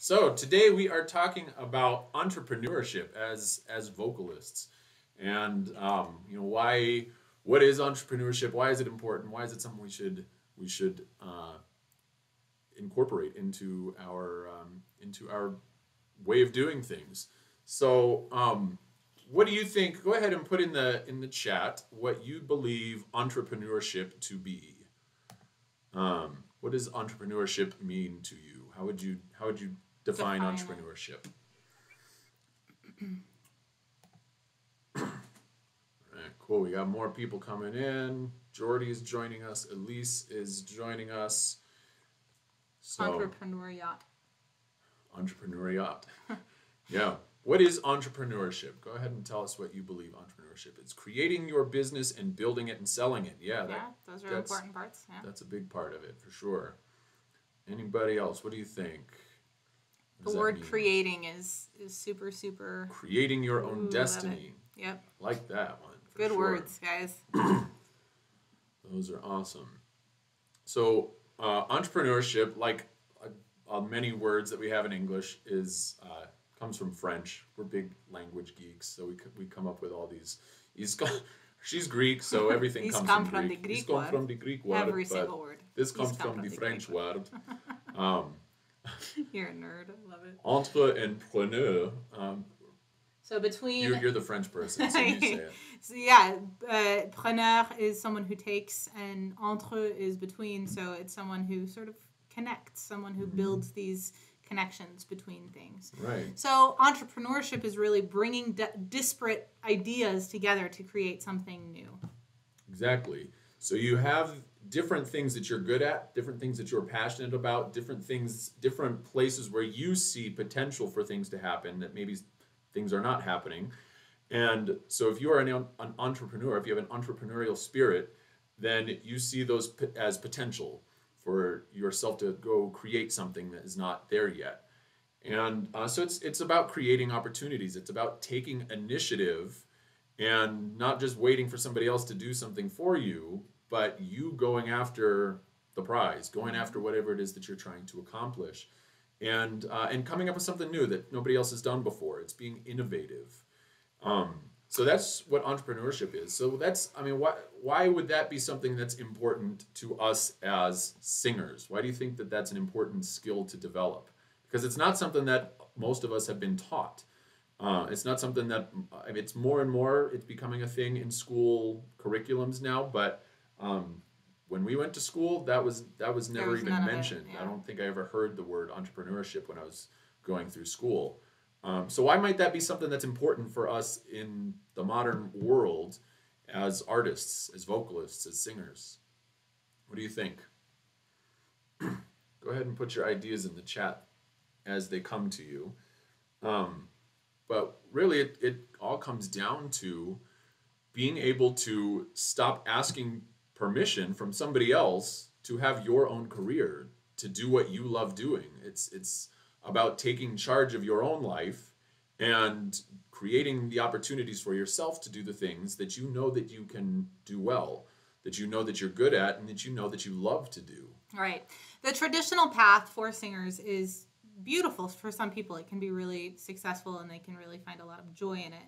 So today we are talking about entrepreneurship as vocalists, and why. What is entrepreneurship? Why is it important? Why is it something we should incorporate into our way of doing things? So, what do you think? Go ahead and put in the chat what you believe entrepreneurship to be. What does entrepreneurship mean to you? How would you define Define it. entrepreneurship? All right, cool. We got more people coming in. Jordy's joining us. Elise is joining us. So Entrepreneuriat. entrepreneuriat. Yeah. What is entrepreneurship? Go ahead and tell us what you believe entrepreneurship is. Creating your business and building it and selling it. Yeah, Yeah, those are that's important parts. Yeah. that's a big part of it for sure. Anybody else? What do you think? What The does that word mean? creating is super, super. Creating your own Ooh, love it. destiny. Yep. Like that one. For Good sure. words, guys. Those are awesome. So, entrepreneurship, like many words that we have in English, is comes from French. We're big language geeks, so we come up with all these. She's Greek, so everything These comes come from from Greek. the Greek These come word. from the Greek word. Every but single word. This These comes come from the the French Greek word. Um, You're a nerd. I love it. entrepreneur. So between. You're the French person, so you say it. So yeah, preneur is someone who takes, and entre is between. So it's someone who sort of connects, someone who builds these connections between things. Right. So entrepreneurship is really bringing disparate ideas together to create something new. Exactly. So you have different things that you're good at, different things that you're passionate about, different things, different places where you see potential for things to happen that maybe things are not happening. And so if you are an entrepreneur, if you have an entrepreneurial spirit, then you see those as potential for yourself to go create something that is not there yet. And so it's about creating opportunities. It's about taking initiative and not just waiting for somebody else to do something for you, but you going after the prize, going after whatever it is that you're trying to accomplish, and coming up with something new that nobody else has done before. It's being innovative. So that's what entrepreneurship is. So that's, I mean, why would that be something that's important to us as singers? Why do you think that that's an important skill to develop? Because it's not something that most of us have been taught. It's not something that, I mean, it's more and more, it's becoming a thing in school curriculums now, but when we went to school, that was never was even none of it, mentioned. yeah. I don't think I ever heard the word entrepreneurship when I was going through school. So why might that be something that's important for us in the modern world as artists, as vocalists, as singers? What do you think? Go ahead and put your ideas in the chat as they come to you. But really, it all comes down to being able to stop asking permission from somebody else to have your own career, to do what you love doing. It's about taking charge of your own life and creating the opportunities for yourself to do the things that you know that you can do well, that you know that you're good at, and that you know that you love to do. Right. The traditional path for singers is beautiful for some people. It can be really successful and they can really find a lot of joy in it.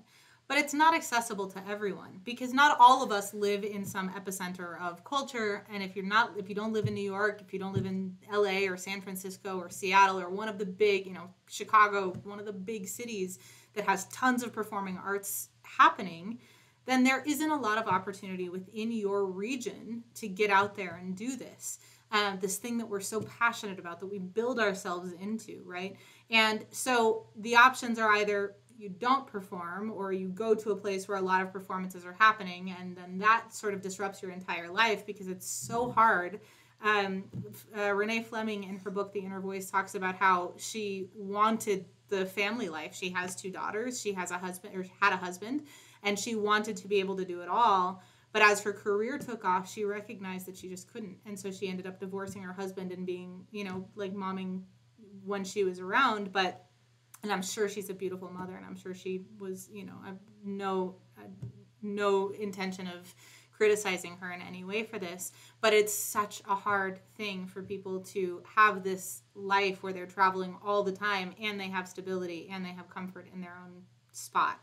But it's not accessible to everyone because not all of us live in some epicenter of culture. And if you don't live in New York, if you don't live in LA or San Francisco or Seattle or one of the big, Chicago, one of the big cities that has tons of performing arts happening, then there isn't a lot of opportunity within your region to get out there and do this. This thing that we're so passionate about, that we build ourselves into, right? And so the options are either you don't perform or you go to a place where a lot of performances are happening, and then that sort of disrupts your entire life because it's so hard. Renee Fleming in her book, The Inner Voice, talks about how she wanted the family life. She has 2 daughters. She has a husband, or had a husband, and she wanted to be able to do it all. But as her career took off, she recognized that she just couldn't. And so she ended up divorcing her husband and being, like momming when she was around. And I'm sure she's a beautiful mother, and I'm sure she was, I've no intention of criticizing her in any way for this, but it's such a hard thing for people to have this life where they're traveling all the time and they have stability and they have comfort in their own spot.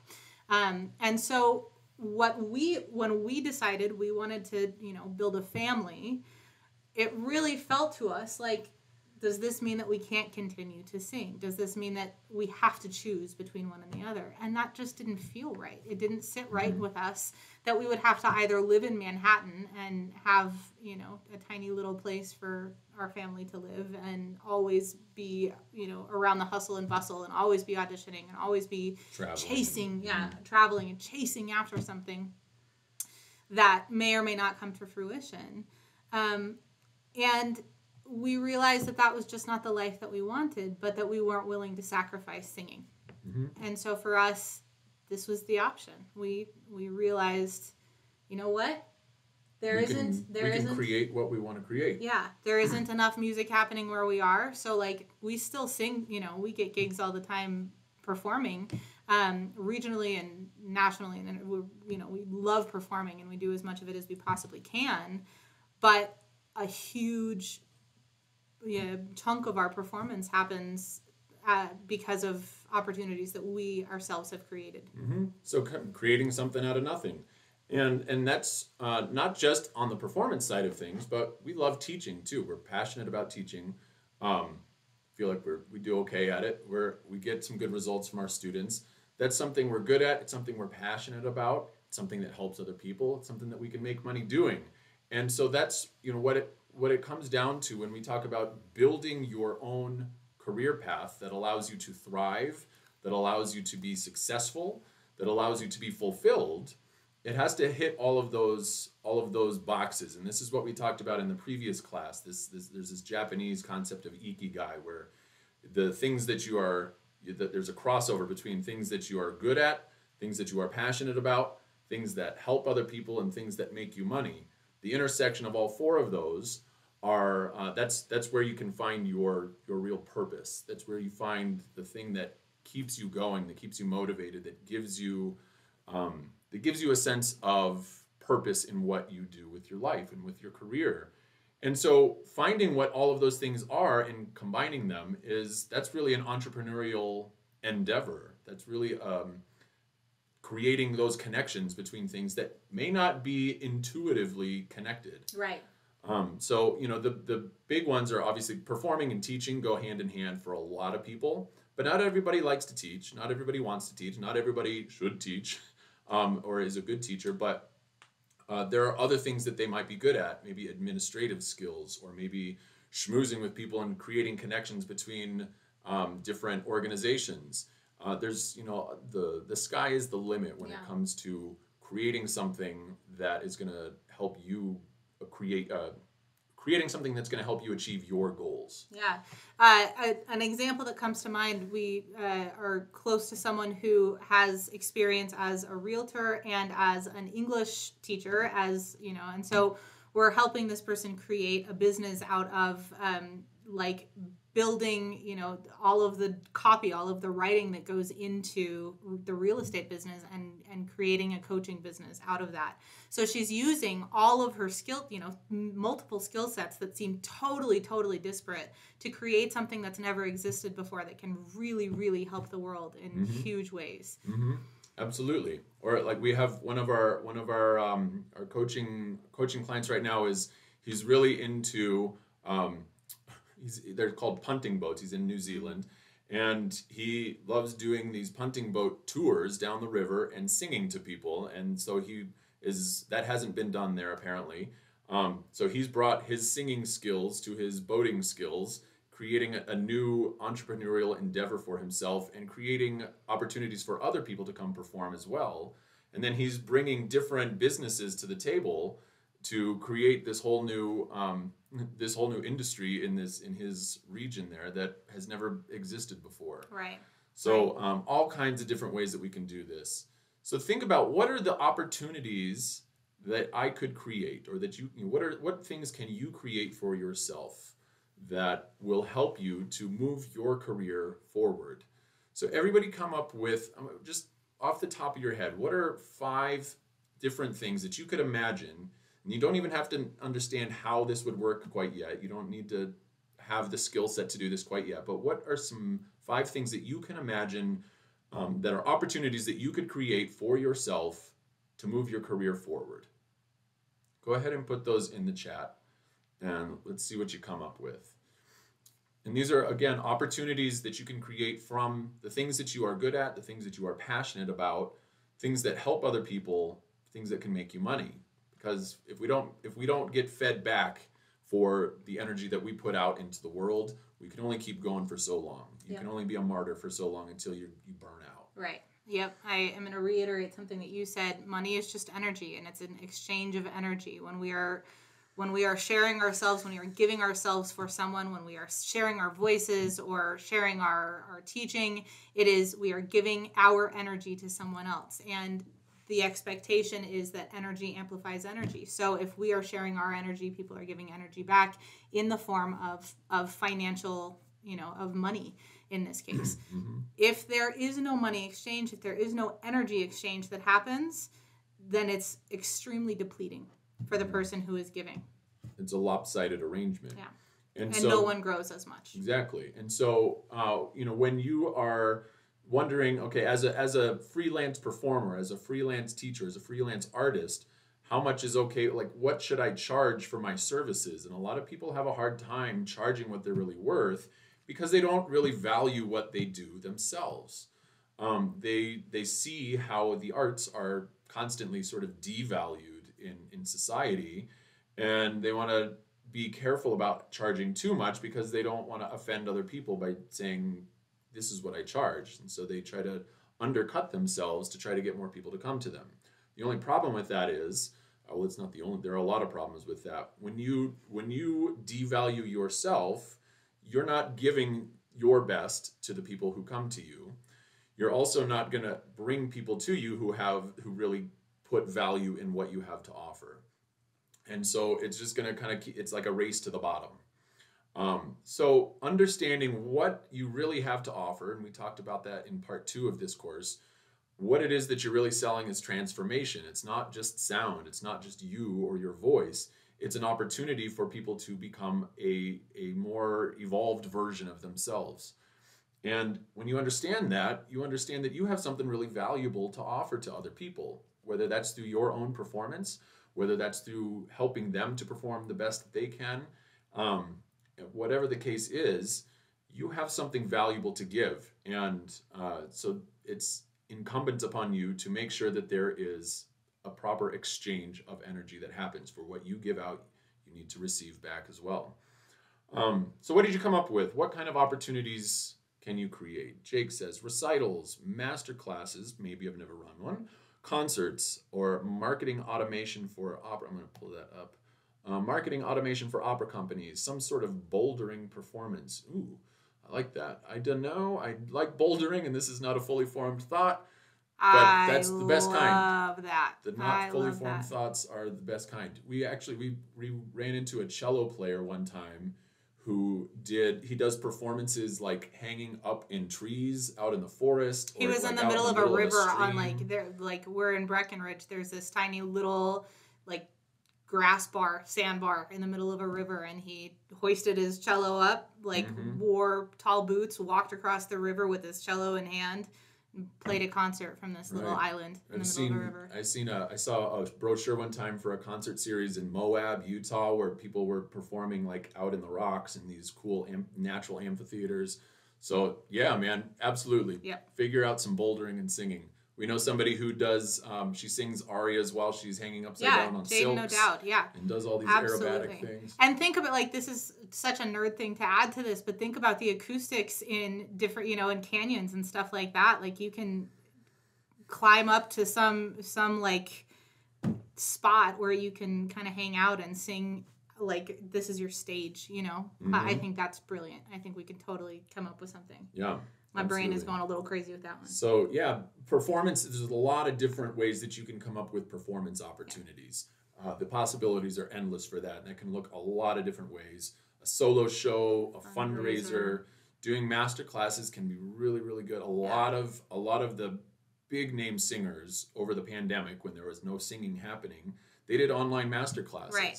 And so when we decided we wanted to, build a family, it really felt to us like, does this mean that we can't continue to sing? Does this mean that we have to choose between one and the other? And that just didn't feel right. It didn't sit right with us that we would have to either live in Manhattan and have, a tiny little place for our family to live and always be, around the hustle and bustle and always be auditioning and always be traveling and chasing after something that may or may not come to fruition. And we realized that was just not the life that we wanted, but that we weren't willing to sacrifice singing. And so for us, this was the option. We realized, you know what? We can create what we want to create. Yeah, there isn't enough music happening where we are. So we still sing, we get gigs all the time performing, regionally and nationally. And we love performing and we do as much of it as we possibly can. But a huge chunk of our performance happens because of opportunities that we ourselves have created. So creating something out of nothing. And that's not just on the performance side of things, but we love teaching too. We're passionate about teaching. Feel like we do okay at it. We get some good results from our students. That's something we're good at. It's something we're passionate about. It's something that helps other people. It's something that we can make money doing. And so that's what it comes down to when we talk about building your own career path that allows you to thrive, that allows you to be successful, that allows you to be fulfilled. It has to hit all of those boxes. And this is what we talked about in the previous class. There's this Japanese concept of ikigai, where the things that there's a crossover between things that you are good at, things that you are passionate about, things that help other people, and things that make you money. The intersection of all four of those are that's where you can find your real purpose. That's where you find the thing that keeps you going, that keeps you motivated, that gives you a sense of purpose in what you do with your life and with your career. And so finding what all of those things are and combining them that's really an entrepreneurial endeavor. That's really creating those connections between things that may not be intuitively connected. Right. So the big ones are obviously performing and teaching go hand in hand for a lot of people, but not everybody likes to teach. Not everybody wants to teach. Not everybody should teach, or is a good teacher, but there are other things that they might be good at, maybe administrative skills, or maybe schmoozing with people and creating connections between different organizations. There's, the sky is the limit when it comes to creating something that is going to help you creating something that's going to help you achieve your goals. Yeah. An example that comes to mind, we are close to someone who has experience as a realtor and as an English teacher, and so we're helping this person create a business out of building, all of the copy, all of the writing that goes into the real estate business and creating a coaching business out of that. So she's using all of her multiple skill sets that seem totally, totally disparate to create something that's never existed before that can really, really help the world in huge ways. Absolutely. Or like we have one of our coaching clients right now he's really into they're called punting boats. He's in New Zealand, and he loves doing these punting boat tours down the river and singing to people. And so that hasn't been done there apparently. So he's brought his singing skills to his boating skills, creating a new entrepreneurial endeavor for himself and creating opportunities for other people to come perform as well. And then he's bringing different businesses to the table to create this whole new industry in his region there that has never existed before. Right. So all kinds of different ways that we can do this. So think about what are the opportunities that I could create, or that what things can you create for yourself that will help you to move your career forward. So everybody come up with, just off the top of your head, what are 5 different things that you could imagine. And you don't even have to understand how this would work quite yet. You don't need to have the skill set to do this quite yet. But what are some 5 things that you can imagine that are opportunities that you could create for yourself to move your career forward? Go ahead and put those in the chat, and let's see what you come up with. And these are, again, opportunities that you can create from the things that you are good at, the things that you are passionate about, things that help other people, things that can make you money. Because if we don't get fed back for the energy that we put out into the world, we can only keep going for so long. You can only be a martyr for so long until you burn out. Right. Yep. I am going to reiterate something that you said. Money is just energy, and it's an exchange of energy. When we are sharing ourselves, when we are giving ourselves for someone, when we are sharing our voices or sharing our teaching, we are giving our energy to someone else. And the expectation is that energy amplifies energy. So if we are sharing our energy, people are giving energy back in the form of financial, of money in this case. Mm-hmm. If there is no money exchange, if there is no energy exchange that happens, then it's extremely depleting for the person who is giving. It's a lopsided arrangement. Yeah. And so, no one grows as much. Exactly. And so, when you are wondering, okay, as a freelance performer, as a freelance teacher, as a freelance artist, how much is okay? Like, what should I charge for my services? And a lot of people have a hard time charging what they're really worth because they don't really value what they do themselves. They see how the arts are constantly sort of devalued in society, and they want to be careful about charging too much because they don't want to offend other people by saying, this is what I charge. And so they try to undercut themselves to try to get more people to come to them. The only problem with that is, well, it's not the only, there are a lot of problems with that. When you devalue yourself, you're not giving your best to the people who come to you. You're also not going to bring people to you who really put value in what you have to offer. And so it's just going to it's like a race to the bottom. So understanding what you really have to offer, and we talked about that in part 2 of this course, what it is that you're really selling is transformation. It's not just sound. It's not just you or your voice. It's an opportunity for people to become a more evolved version of themselves. And when you understand that you have something really valuable to offer to other people, whether that's through your own performance, whether that's through helping them to perform the best that they can, whatever the case is, you have something valuable to give. And so it's incumbent upon you to make sure that there is a proper exchange of energy that happens. For what you give out, you need to receive back as well. So what did you come up with? What kind of opportunities can you create? Jake says recitals, master classes, maybe I've never run one, concerts, or marketing automation for opera. I'm going to pull that up. Marketing automation for opera companies, some sort of bouldering performance. Ooh, I like that. I don't know. I like bouldering, and this is not a fully formed thought, but that's the best kind. I love that. The not fully formed thoughts are the best kind. We ran into a cello player one time who does performances like hanging up in trees out in the forest. He was in the middle of a river on we're in Breckenridge. There's this tiny little sandbar in the middle of a river, and he hoisted his cello up, wore tall boots, walked across the river with his cello in hand, and played a concert from this little island in the middle of the river. I saw a brochure one time for a concert series in Moab, Utah, where people were performing out in the rocks in these cool natural amphitheaters. So yeah, man, absolutely. Yep. Figure out some bouldering and singing. We know somebody who does, she sings arias while she's hanging upside down on silks. No doubt, yeah. And does all these aerobatic things. And think about, this is such a nerd thing to add to this, but think about the acoustics in different, in canyons and stuff like that. You can climb up to some spot where you can kind of hang out and sing, this is your stage, Mm-hmm. I think that's brilliant. I think we can totally come up with something. Yeah. My brain is going a little crazy with that one. So yeah, performance, there's a lot of different ways that you can come up with performance opportunities. Yeah. The possibilities are endless for that, and that can look a lot of different ways. A solo show, a fundraiser, doing master classes can be really, really good. A lot of the big name singers over the pandemic when there was no singing happening, they did online master classes. Right.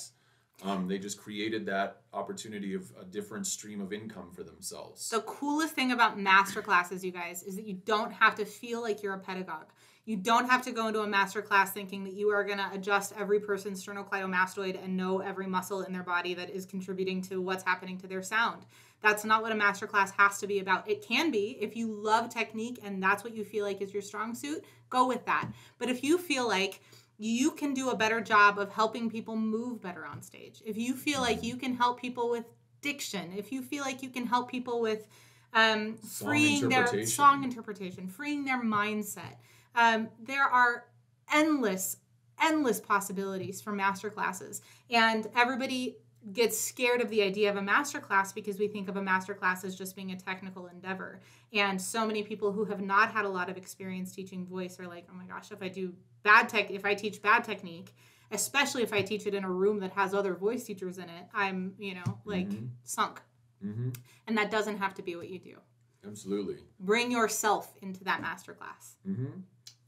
They just created that opportunity of a different stream of income for themselves. The coolest thing about master classes, you guys, is that you don't have to feel like you're a pedagogue. You don't have to go into a master class thinking that you are going to adjust every person's sternocleidomastoid and know every muscle in their body that is contributing to what's happening to their sound. That's not what a master class has to be about. It can be. If you love technique and that's what you feel like is your strong suit, go with that. But if you feel like you can do a better job of helping people move better on stage, if you feel like you can help people with diction, if you feel like you can help people with freeing their song interpretation, freeing their mindset, there are endless possibilities for master classes. And everybody gets scared of the idea of a master class because we think of a master class as just being a technical endeavor. And so many people who have not had a lot of experience teaching voice are like, oh my gosh, if I teach bad technique, especially if I teach it in a room that has other voice teachers in it, I'm, sunk. Mm-hmm. And that doesn't have to be what you do. Absolutely. Bring yourself into that master class. Mm-hmm.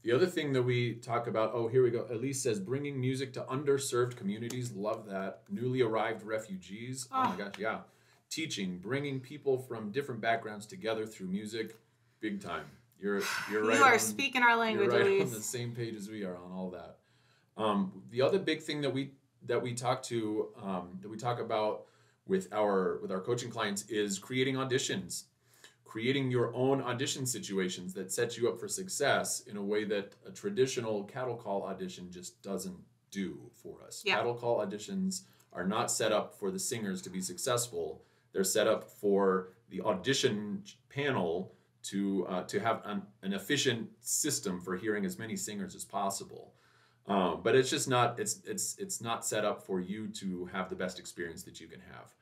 The other thing that we talk about, oh, here we go. Elise says, bringing music to underserved communities. Love that. Newly arrived refugees. Oh my gosh, yeah. Teaching, bringing people from different backgrounds together through music. Big time. You're right. You are speaking our language, you're right Elise. on the same page as we are on all that. The other big thing that we talk about with our coaching clients is creating auditions. Creating your own audition situations that set you up for success in a way that a traditional cattle call audition just doesn't do for us. Yeah. Cattle call auditions are not set up for the singers to be successful. They're set up for the audition panel to have an efficient system for hearing as many singers as possible. But it's just not it's not set up for you to have the best experience that you can have.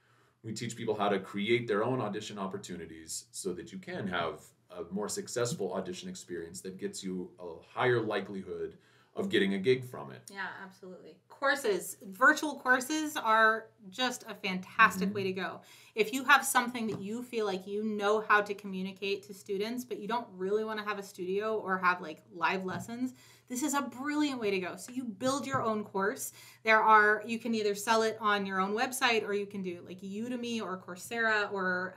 We teach people how to create their own audition opportunities so that you can have a more successful audition experience that gets you a higher likelihood of getting a gig from it. Yeah, absolutely. Virtual courses are just a fantastic way to go. If you have something that you feel like you know how to communicate to students, but you don't really want to have a studio or have like live lessons, this is a brilliant way to go. So you build your own course. You can either sell it on your own website or you can do like Udemy or Coursera or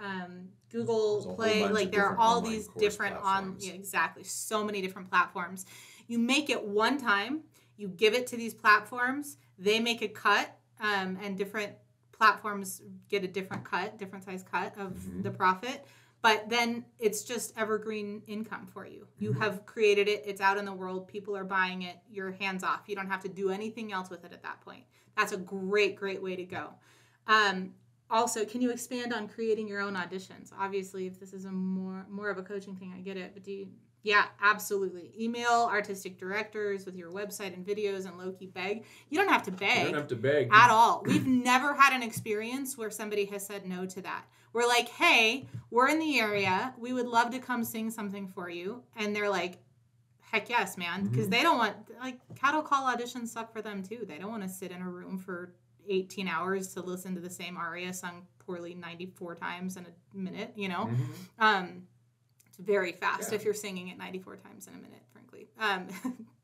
Google Play. Like there are all these different exactly. So many different platforms. You make it one time, you give it to these platforms, they make a cut, and different platforms get a different size cut of the profit. But then it's just evergreen income for you. You have created it. It's out in the world. People are buying it. You're hands off. You don't have to do anything else with it at that point. That's a great way to go. Also, can you expand on creating your own auditions? Obviously, if this is a more of a coaching thing, I get it. But yeah, absolutely. Email artistic directors with your website and videos and low-key beg. You don't have to beg. You don't have to beg. At all. We've never had an experience where somebody has said no to that. We're like, hey, we're in the area. We would love to come sing something for you. And they're like, heck yes, man. Because they don't want, like, cattle call auditions suck for them too. They don't want to sit in a room for 18 hours to listen to the same aria sung poorly 94 times in a minute, It's very fast if you're singing it 94 times in a minute, frankly.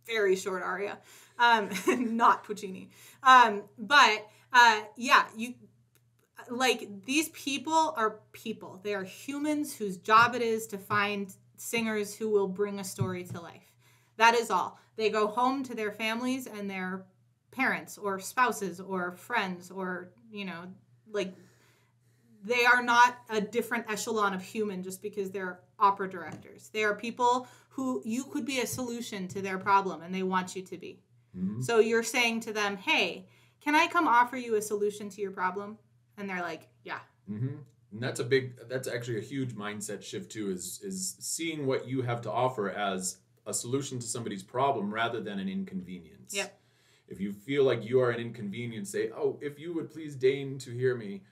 Very short aria. Not Puccini. These people are people. They are humans whose job it is to find singers who will bring a story to life. That is all. They go home to their families and their parents or spouses or friends or, they are not a different echelon of human just because they're opera directors. They are people who you could be a solution to their problem and they want you to be. So you're saying to them, hey, can I come offer you a solution to your problem? And they're like, yeah. And that's actually a huge mindset shift too, is seeing what you have to offer as a solution to somebody's problem rather than an inconvenience. Yep. If you feel like you are an inconvenience, say, oh, if you would please deign to hear me,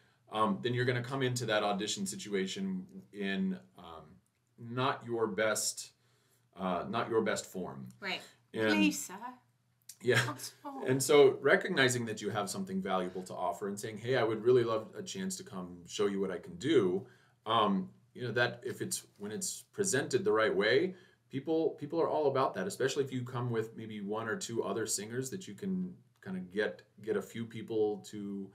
then you're going to come into that audition situation in not your best form. Right. And, Lisa. Yeah. And so recognizing that you have something valuable to offer and saying, hey, I would really love a chance to come show you what I can do. That when it's presented the right way, People are all about that, especially if you come with maybe one or two other singers that you can kind of get a few people to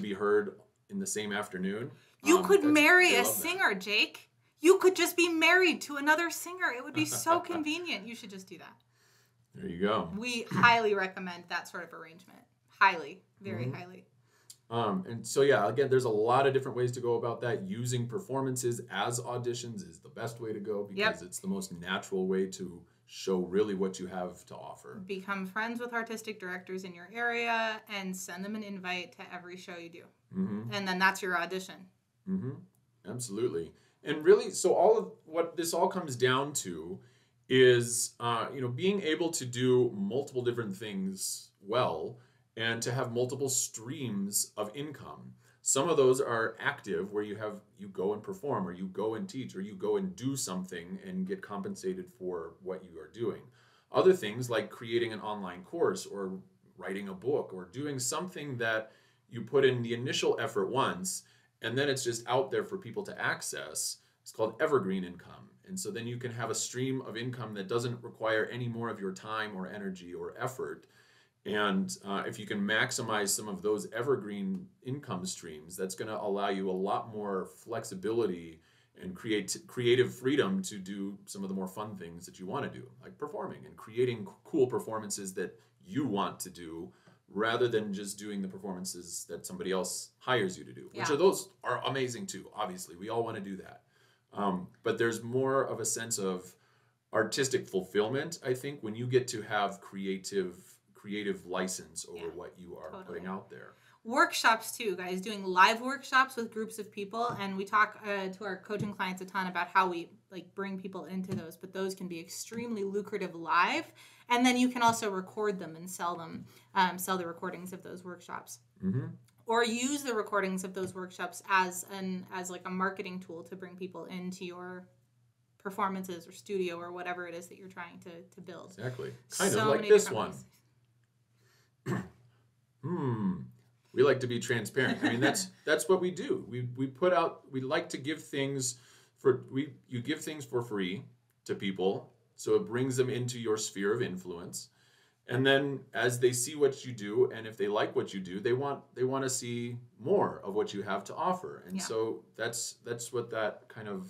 be heard in the same afternoon. You could marry they a love that. singer, Jake. You could just be married to another singer. It would be so convenient. You should just do that. There you go. We highly recommend that sort of arrangement. Highly, very highly. And so, yeah, again, there's a lot of different ways to go about that. Using performances as auditions is the best way to go because it's the most natural way to show really what you have to offer. Become friends with artistic directors in your area and send them an invite to every show you do. And then that's your audition. Absolutely. And really, so all of what this all comes down to is, being able to do multiple different things well and to have multiple streams of income. Some of those are active where you go and perform or you go and teach or you go and do something and get compensated for what you are doing. Other things like creating an online course or writing a book or doing something that you put in the initial effort once and then it's just out there for people to access. It's called evergreen income. And so then you can have a stream of income that doesn't require any more of your time or energy or effort. And if you can maximize some of those evergreen income streams, that's going to allow you a lot more flexibility and creative freedom to do some of the more fun things that you want to do, like performing and creating cool performances that you want to do rather than just doing the performances that somebody else hires you to do, which those are amazing too. Obviously, we all want to do that. But there's more of a sense of artistic fulfillment, I think, when you get to have creative license over what you are putting out there. Workshops too, guys, doing live workshops with groups of people, and we talk to our coaching clients a ton about how we bring people into those, but those can be extremely lucrative live, and then you can also record them and sell them, sell the recordings of those workshops. Or use the recordings of those workshops as a marketing tool to bring people into your performances or studio or whatever it is that you're trying to build. Exactly. Kind of like this one. We like to be transparent. I mean, that's what we do. We put out. We like to give things you give things for free to people, so it brings them into your sphere of influence. And then as they see what you do, and if they like what you do, they want to see more of what you have to offer. And so that's what that kind of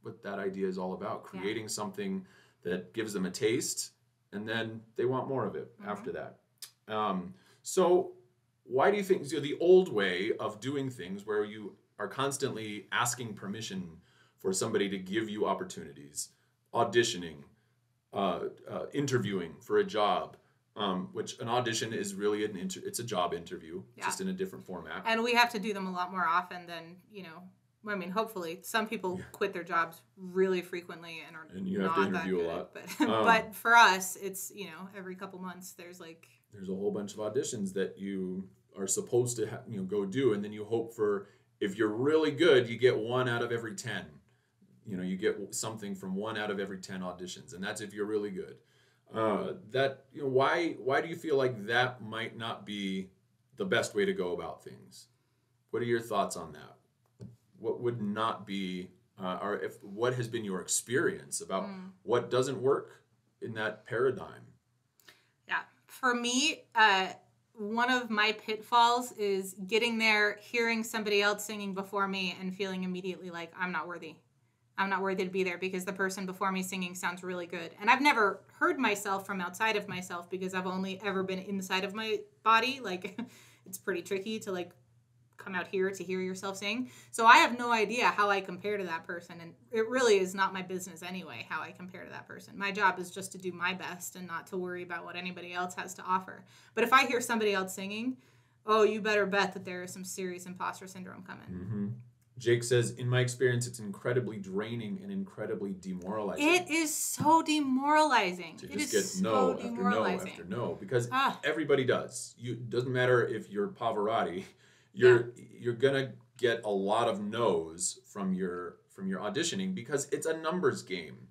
what that idea is all about. Creating something that gives them a taste, and then they want more of it after that. So why do you think the old way of doing things where you are constantly asking permission for somebody to give you opportunities, auditioning, interviewing for a job, which an audition is really it's a job interview, just in a different format. And we have to do them a lot more often than, I mean, hopefully some people quit their jobs really frequently and you have to interview a lot. But for us, it's, every couple months there's a whole bunch of auditions that you are supposed to go do, and then you hope for, if you're really good, you get 1 out of every 10. You get something from 1 out of every 10 auditions, and that's if you're really good. Why do you feel like that might not be the best way to go about things? What are your thoughts on that? What would not be, what has been your experience about what doesn't work in that paradigm? Yeah, for me, one of my pitfalls is getting there, hearing somebody else singing before me, and feeling immediately like I'm not worthy. I'm not worthy to be there because the person before me singing sounds really good. And I've never heard myself from outside of myself because I've only ever been inside of my body. It's pretty tricky to come out here to hear yourself sing. So I have no idea how I compare to that person. And it really is not my business anyway, how I compare to that person. My job is just to do my best and not to worry about what anybody else has to offer. But if I hear somebody else singing, oh, you better bet that there is some serious imposter syndrome coming. Jake says, in my experience, it's incredibly draining and incredibly demoralizing. It is so demoralizing. To just get no after no after no, because everybody does. It doesn't matter if you're Pavarotti, you're gonna get a lot of no's from your auditioning because it's a numbers game.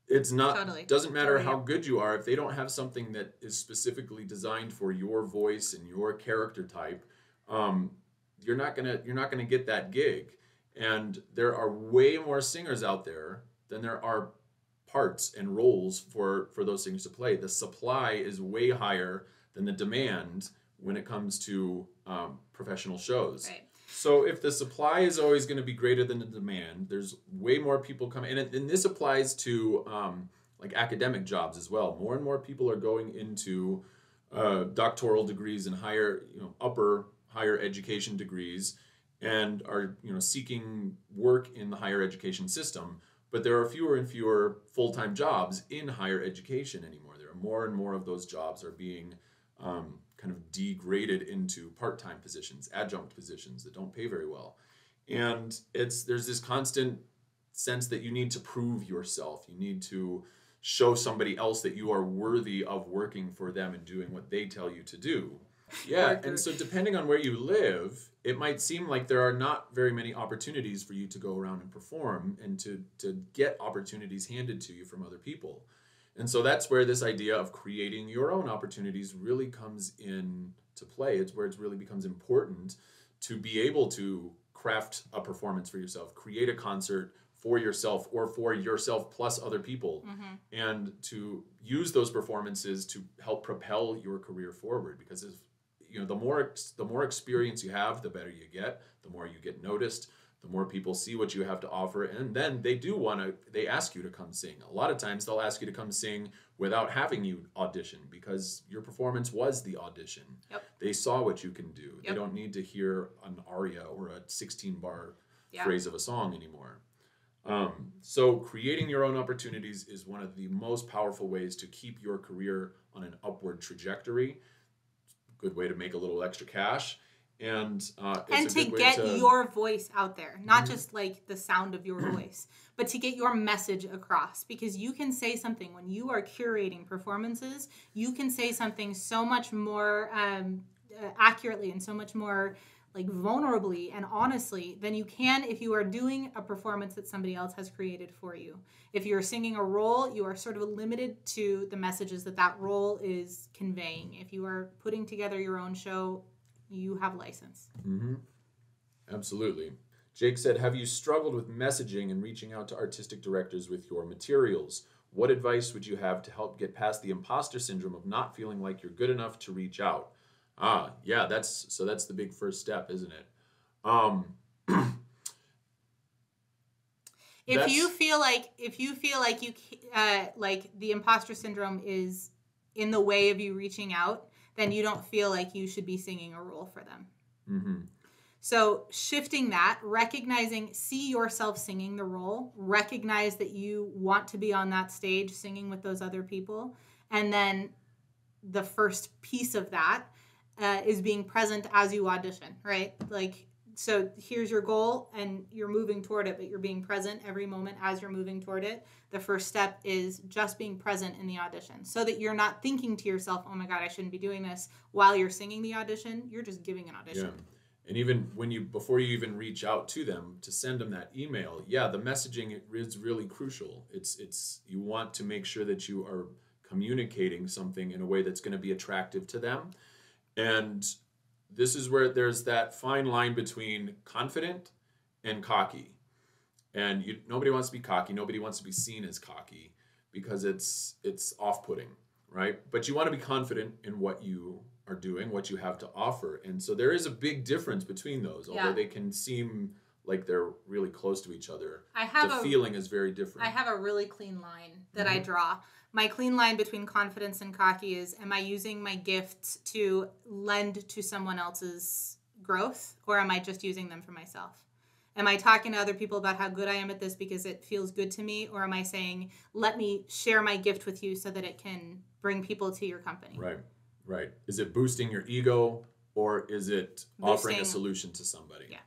It's not doesn't matter how good you are if they don't have something that is specifically designed for your voice and your character type. You're not gonna get that gig. And there are way more singers out there than there are parts and roles for those things to play. The supply is way higher than the demand when it comes to professional shows. Right. So if the supply is always going to be greater than the demand, there's way more people coming, and this applies to like academic jobs as well. More and more people are going into doctoral degrees and higher, upper higher education degrees, and are seeking work in the higher education system. But there are fewer and fewer full-time jobs in higher education anymore. There are more and more of those jobs are being kind of degraded into part-time positions, adjunct positions that don't pay very well. And there's this constant sense that you need to prove yourself. You need to show somebody else that you are worthy of working for them and doing what they tell you to do. Yeah, and so depending on where you live, it might seem like there are not very many opportunities for you to go around and perform and to get opportunities handed to you from other people. And so that's where this idea of creating your own opportunities really comes into play. It's where it really becomes important to be able to craft a performance for yourself, create a concert for yourself or for yourself plus other people, and to use those performances to help propel your career forward. Because the more experience you have, the better you get, the more you get noticed, the more people see what you have to offer, and then they ask you to come sing. A lot of times they'll ask you to come sing without having you audition, because your performance was the audition. Yep. They saw what you can do. Yep. They don't need to hear an aria or a 16-bar phrase of a song anymore. So creating your own opportunities is one of the most powerful ways to keep your career on an upward trajectory. Good way to make a little extra cash. And to get your voice out there, not just like the sound of your voice, but to get your message across. Because you can say something when you are curating performances, you can say something so much more accurately and so much more like vulnerably and honestly than you can if you are doing a performance that somebody else has created for you. If you're singing a role, you are sort of limited to the messages that role is conveying. If you are putting together your own show, you have license. Mm-hmm. Absolutely. Jake said, have you struggled with messaging and reaching out to artistic directors with your materials? What advice would you have to help get past the imposter syndrome of not feeling like you're good enough to reach out? Yeah, that's the big first step, isn't it? If you feel like you like the imposter syndrome is in the way of you reaching out, then you don't feel like you should be singing a role for them. Mm-hmm. So shifting that, see yourself singing the role, recognize that you want to be on that stage singing with those other people, and then the first piece of that is being present as you audition, right? Like, so here's your goal and you're moving toward it, but you're being present every moment as you're moving toward it. The first step is just being present in the audition so that you're not thinking to yourself, oh my God, I shouldn't be doing this while you're singing the audition. You're just giving an audition. Yeah. And even before you even reach out to them to send them that email, the messaging is really crucial. It's you want to make sure that you are communicating something in a way that's going to be attractive to them. And this is where there's that fine line between confident and cocky. And nobody wants to be cocky. Nobody wants to be seen as cocky because it's off-putting, right? But you want to be confident in what you are doing, what you have to offer. And so there is a big difference between those, although they can seem like they're really close to each other. The feeling is very different. I have a really clean line that I draw. My clean line between confidence and cocky is, am I using my gifts to lend to someone else's growth, or am I just using them for myself? Am I talking to other people about how good I am at this because it feels good to me, or am I saying, let me share my gift with you so that it can bring people to your company? Right. Is it boosting your ego, or is it offering a solution to somebody? Yeah.